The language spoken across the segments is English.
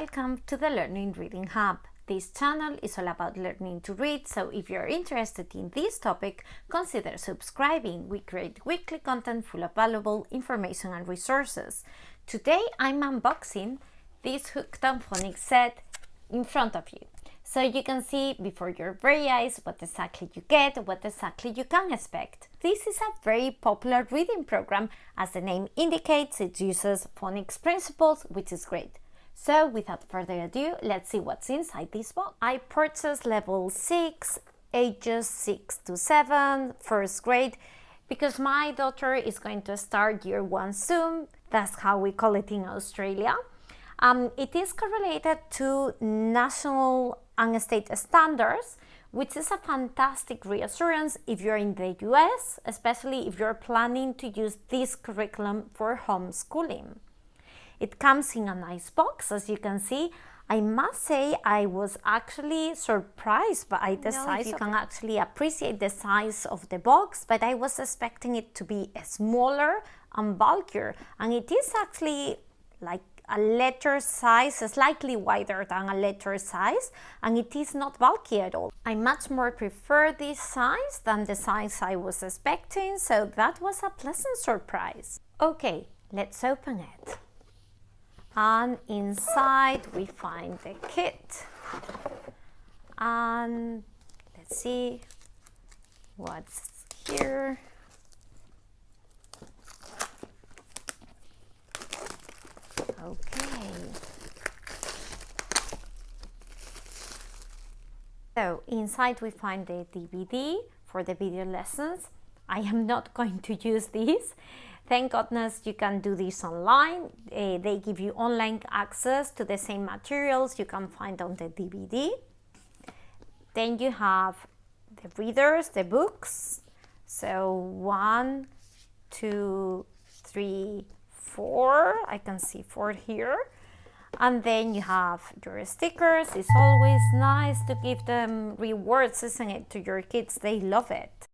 welcome to the Learning Reading Hub. This channel is all about learning to read, so if you're interested in this topic, consider subscribing. We create weekly content full of valuable information and resources. Today I'm unboxing this Hooked On Phonics set in front of you, so you can see before your very eyes what exactly you get, what exactly you can expect. This is a very popular reading program. As the name indicates, it uses phonics principles, which is great. So without further ado, let's see what's inside this box. I purchased level 6, ages 6 to 7, first grade, because my daughter is going to start year 1 soon. That's how we call it in Australia. It is correlated to national and state standards, which is a fantastic reassurance if you're in the US, especially if you're planning to use this curriculum for homeschooling. It comes in a nice box, as you can see. I must say I was actually surprised by the size. You can actually appreciate the size of the box, but I was expecting it to be smaller and bulkier, and it is actually like a letter size, slightly wider than a letter size, and it is not bulky at all. I much more prefer this size than the size I was expecting, so that was a pleasant surprise. Okay, let's open it. And inside we find the kit, and let's see what's here. Okay, so inside we find the DVD for the video lessons. I am not going to use this. Thank goodness you can do this online. They give you online access to the same materials you can find on the DVD. Then you have the readers, the books. So 1, 2, 3, 4. I can see 4 here. And then you have your stickers. It's always nice to give them rewards, isn't it, to your kids? They love it.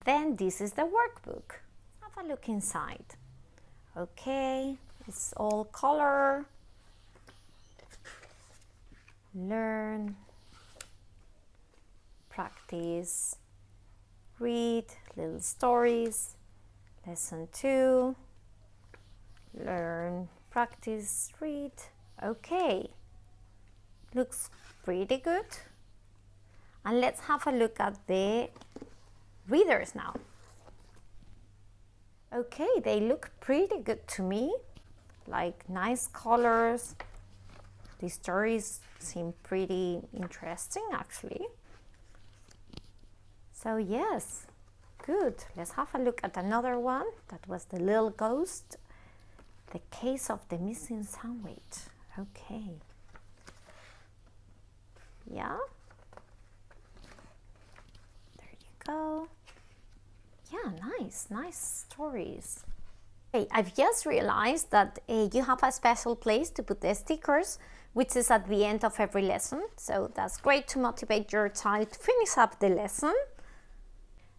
Then this is the workbook. Have a look inside. Okay, it's all color. Learn, practice, read, little stories. Lesson 2, learn, practice, read. Okay, looks pretty good. And let's have a look at the readers now. Okay, they look pretty good to me, like nice colors. The stories seem pretty interesting actually. So yes, good. Let's have a look at another one. That was the little ghost, the case of the missing sandwich. Okay. Yeah. There you go. Yeah, nice stories. Okay, I've just realized that you have a special place to put the stickers, which is at the end of every lesson. So that's great to motivate your child to finish up the lesson.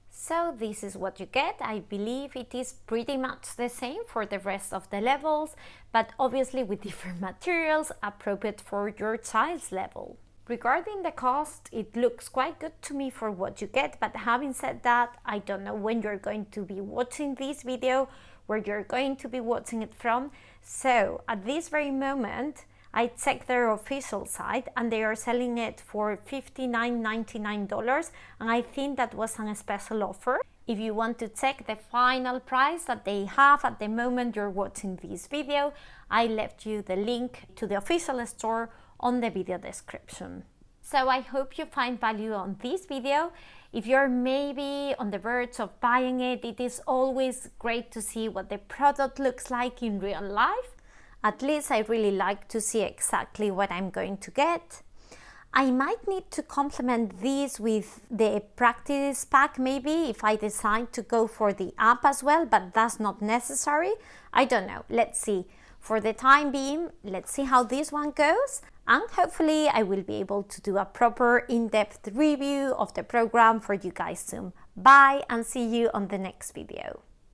So this is what you get. I believe it is pretty much the same for the rest of the levels, but obviously with different materials appropriate for your child's level. Regarding the cost, it looks quite good to me for what you get, but having said that, I don't know when you're going to be watching this video, where you're going to be watching it from. So at this very moment, I checked their official site and they are selling it for $59.99, and I think that was a special offer. If you want to check the final price that they have at the moment you're watching this video, I left you the link to the official store on the video description. So I hope you find value on this video. If you're maybe on the verge of buying it, it is always great to see what the product looks like in real life. At least I really like to see exactly what I'm going to get. I might need to complement this with the practice pack maybe if I decide to go for the app as well, but that's not necessary. I don't know, let's see. For the time being, let's see how this one goes, and hopefully I will be able to do a proper in-depth review of the program for you guys soon. Bye, and see you on the next video.